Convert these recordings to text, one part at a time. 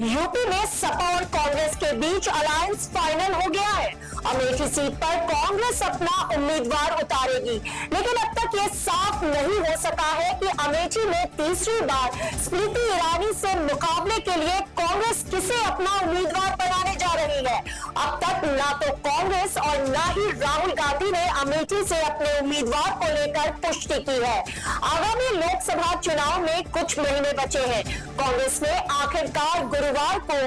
UP में सपा और कांग्रेस के बीच अलायंस फाइनल हो गया है। अमेठी सीट पर कांग्रेस अपना उम्मीदवार उतारेगी, लेकिन अब तक ये साफ नहीं हो सका है कि अमेठी में तीसरी बार स्मृति ईरानी से मुकाबले के लिए कांग्रेस किसे अपना उम्मीदवार बनाने जा रही है। अब तक ना तो कांग्रेस और ना ही राहुल गांधी ने अमेठी से अपने उम्मीदवार को लेकर पुष्टि की है। आगामी लोकसभा चुनाव में कुछ महीने बचे हैं। कांग्रेस ने आखिरकार गुरुवार को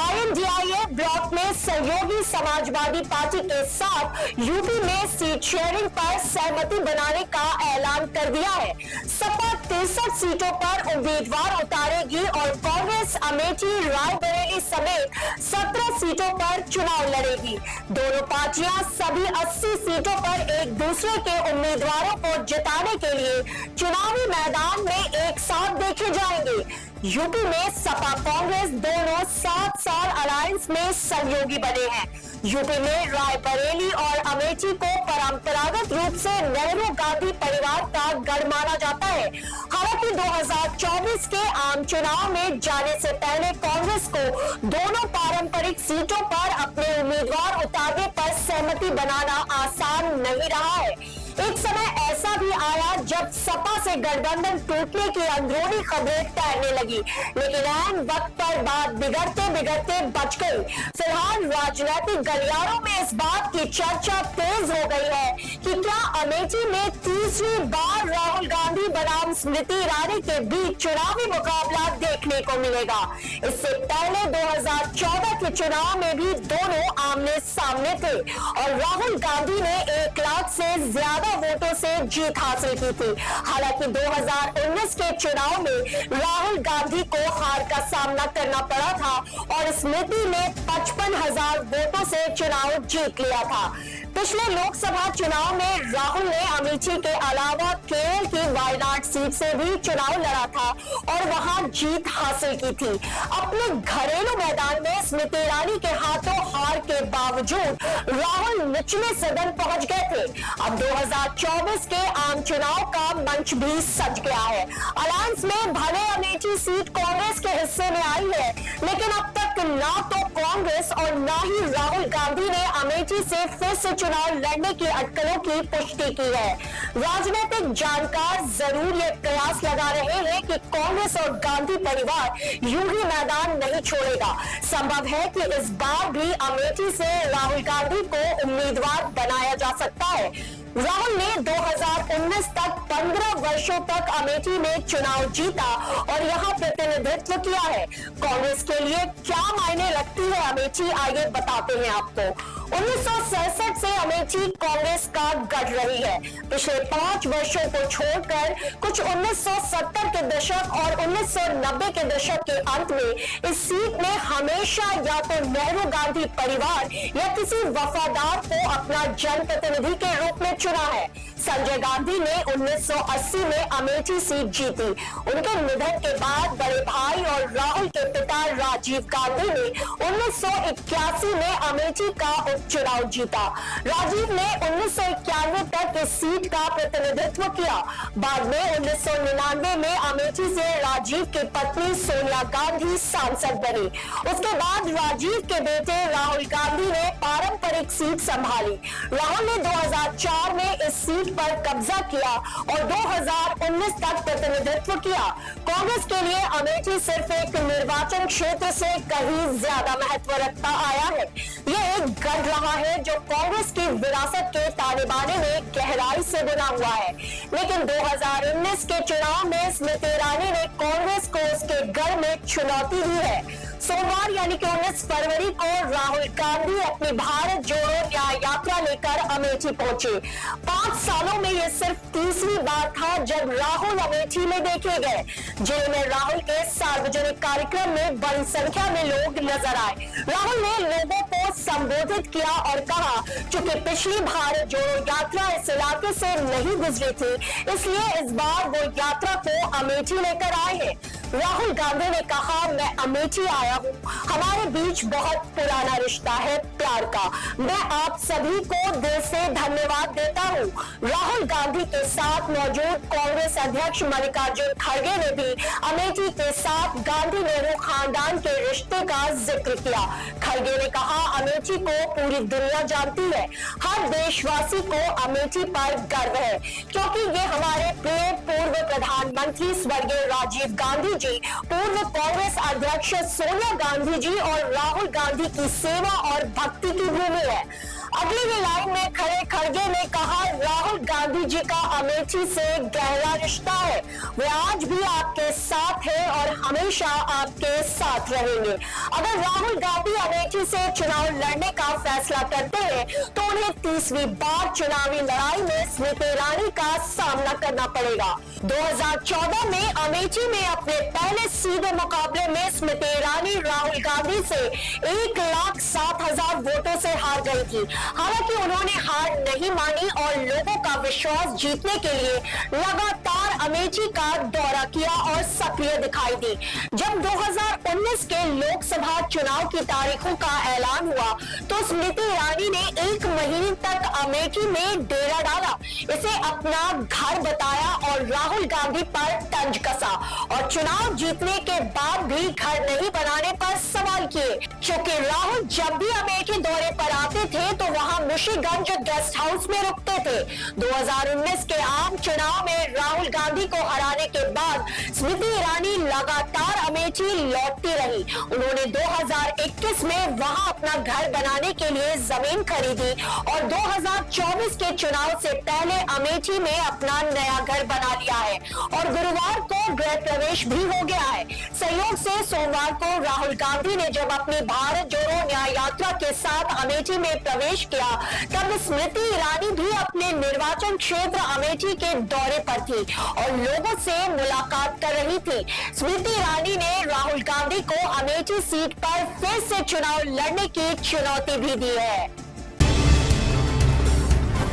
INDIA ब्लॉक में सहयोगी समाजवादी पार्टी के साथ यूपी में सीट शेयरिंग पर सहमति बनाने का ऐलान कर दिया है। सपा 63 सीटों पर उम्मीदवार उतारेगी और कांग्रेस अमेठी, रायबरेली समेत 17 सीटों पर चुनाव लड़ेगी। दोनों पार्टियां सभी 80 सीटों पर एक दूसरे के उम्मीदवारों को जिताने के लिए चुनावी मैदान में एक साथ देखे जाएंगे। यूपी में सपा कांग्रेस दोनों 7 साल अलायंस में सहयोगी बने हैं। यूपी में रायबरेली और अमेठी को परंपरागत रूप से नेहरू गांधी परिवार का गढ़ माना जाता है। हालांकि 2024 के आम चुनाव में जाने से पहले कांग्रेस को दोनों पारंपरिक सीटों पर अपने उम्मीदवार उतारने पर सहमति बनाना आसान नहीं रहा है। एक समय ऐसा भी आया जब सपा से गठबंधन टूटने की अंदरूनी खबरें तैरने लगी, लेकिन ऐन वक्त पर बात बिगड़ते बिगड़ते बच गई। फिलहाल राजनीतिक गलियारों में इस बात की चर्चा तेज हो गई है कि क्या अमेठी में तीसरी बार राहुल गांधी बनाम स्मृति ईरानी के बीच चुनावी मुकाबला देखने को मिलेगा। इससे पहले 2014 के चुनाव में भी दोनों आमने सामने थे और राहुल गांधी ने 1 लाख से ज्यादा वोटों से जीत हासिल की थी। हालांकि 2019 के चुनाव में राहुल गांधी को हार का सामना करना पड़ा था और स्मृति ने 55,000 वोटों से चुनाव जीत लिया था। पिछले लोकसभा चुनाव में राहुल ने अमेठी के अलावा केरल की वायनाड सीट से भी चुनाव लड़ा था और वहां जीत हासिल की थी। अपने घरेलू मैदान में स्मृति ईरानी के हाथों हार के बावजूद राहुल निचले सदन पहुंच गए थे। अब 2024 के आम चुनाव का मंच भी सज गया है। अलायंस में भले अमेठी सीट कांग्रेस के हिस्से में आई है, लेकिन अब तक ना तो कांग्रेस और ना ही राहुल गांधी ने अमेठी से फिर से चुनाव लड़ने की अटकलों की पुष्टि की है। राजनीतिक जानकार जरूर ये कयास लगा रहे हैं कि कांग्रेस और गांधी परिवार यूं ही मैदान नहीं छोड़ेगा। संभव है कि इस बार भी अमेठी से राहुल गांधी को उम्मीदवार बनाया जा सकता है। राहुल ने 2019 तक 15 वर्षों तक अमेठी में चुनाव जीता और यहां प्रतिनिधित्व किया है। कांग्रेस के लिए क्या मायने रखती है अमेठी, आइए बताते हैं आपको। 1967 से अमेठी कांग्रेस का गढ़ रही है। पिछले 5 वर्षों को छोड़कर कुछ 1970 के दशक और 1990 के दशक के अंत में इस सीट ने हमेशा या तो नेहरू गांधी परिवार या किसी वफादार को अपना जनप्रतिनिधि के रूप में चुना है। संजय गांधी ने 1980 में अमेठी सीट जीती। उनके निधन के बाद बड़े भाई और राहुल के पिता राजीव गांधी ने 1981 में अमेठी का उपचुनाव जीता। राजीव ने 1991 तक इस सीट का प्रतिनिधित्व किया। बाद में 1999 में अमेठी से राजीव की पत्नी सोनिया गांधी सांसद बनी। उसके बाद राजीव के बेटे राहुल गांधी ने पारंपरिक सीट संभाली। राहुल ने 2004 में इस सीट पर कब्जा किया और 2019 तक प्रतिनिधित्व किया। कांग्रेस के लिए अमेठी सिर्फ एक निर्वाचन क्षेत्र से कहीं ज्यादा महत्व रखता आया है। यह एक गढ़ रहा है जो कांग्रेस की विरासत के ताने बाने में गहराई से बुना हुआ है। लेकिन 2019 के चुनाव में स्मृति ईरानी ने कांग्रेस को उसके गढ़ में चुनौती दी है। सोमवार यानी कि 19 फरवरी को राहुल गांधी अपनी भारत जोड़ो न्याय यात्रा लेकर अमेठी पहुंचे। 5 सालों में यह सिर्फ तीसरी बार था जब राहुल अमेठी में देखे गए। जिले में राहुल के सार्वजनिक कार्यक्रम में बड़ी संख्या में लोग नजर आए। राहुल ने लोगों को संबोधित किया और कहा, चूंकि पिछली भारत जोड़ो यात्रा इस इलाके से नहीं गुजरी थी, इसलिए इस बार वो यात्रा को अमेठी लेकर आए हैं। राहुल गांधी ने कहा, मैं अमेठी आया हूँ, हमारे बीच बहुत पुराना रिश्ता है प्यार का। मैं आप सभी को दिल से धन्यवाद देता हूँ। राहुल गांधी के साथ मौजूद कांग्रेस अध्यक्ष मल्लिकार्जुन खड़गे ने भी अमेठी के साथ गांधी नेहरू खानदान के रिश्ते का जिक्र किया। खड़गे ने कहा, अमेठी को पूरी दुनिया जानती है, हर देशवासी को अमेठी पर गर्व है, क्योंकि ये हमारे प्रिय पूर्व प्रधानमंत्री स्वर्गीय राजीव गांधी जी, पूर्व कांग्रेस अध्यक्ष सोनिया गांधी जी और राहुल गांधी की सेवा और भक्ति की भूमि है। अगली ही लाइन में खड़े खड़गे ने कहा, राहुल गांधी जी का अमेठी से गहरा रिश्ता है, वे आज भी आपके साथ है और हमेशा आपके साथ रहेंगे। अगर राहुल गांधी अमेठी से चुनाव लड़ने का फैसला करते हैं तो उन्हें 30वीं बार चुनावी लड़ाई में स्मृति ईरानी का सामना करना पड़ेगा। 2014 में अमेठी में अपने पहले सीधे मुकाबले में स्मृति ईरानी राहुल गांधी से 1,07,000 वोटों से हार गई थी। हालांकि उन्होंने हार नहीं मानी और लोगों का विश्वास जीतने के लिए लगातार अमेठी का दौरा किया और सक्रिय दिखाई दी। जब 2019 के लोकसभा चुनाव की तारीखों का ऐलान हुआ तो स्मृति ईरानी ने 1 महीने तक अमेठी में डेरा डाला, इसे अपना घर बताया और राहुल गांधी पर तंज कसा और चुनाव जीतने के बाद भी घर नहीं बनाने पर सवाल किए। क्योंकि राहुल जब भी अमेठी दौरे पर आते थे तो वहां मुशीगंज गेस्ट हाउस में रुकते थे। 2019 के आम चुनाव में राहुल गांधी को हराने के बाद स्मृति ईरानी लगातार अमेठी लौटती रही। उन्होंने 2021 में वहां अपना घर बनाने के लिए जमीन खरीदी और 2024 के चुनाव से पहले अमेठी में अपना नया घर बना लिया है और गुरुवार को गृह प्रवेश भी हो गया है। संयोग से सोमवार को राहुल गांधी ने जब अपनी भारत जोड़ो न्याय यात्रा के साथ अमेठी में प्रवेश किया तब स्मृति ईरानी भी अपने निर्वाचन क्षेत्र अमेठी के दौरे पर थी और लोगों से मुलाकात कर रही थी। स्मृति ईरानी ने राहुल गांधी को अमेठी सीट पर फिर से चुनाव लड़ने की चुनौती भी दी है।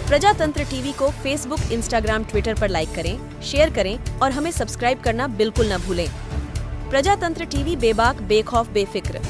प्रजातंत्र टीवी को फेसबुक, इंस्टाग्राम, ट्विटर पर लाइक करें, शेयर करें और हमें सब्सक्राइब करना बिल्कुल न भूलें। प्रजातंत्र टीवी, बेबाक, बेखौफ, बेफिक्र।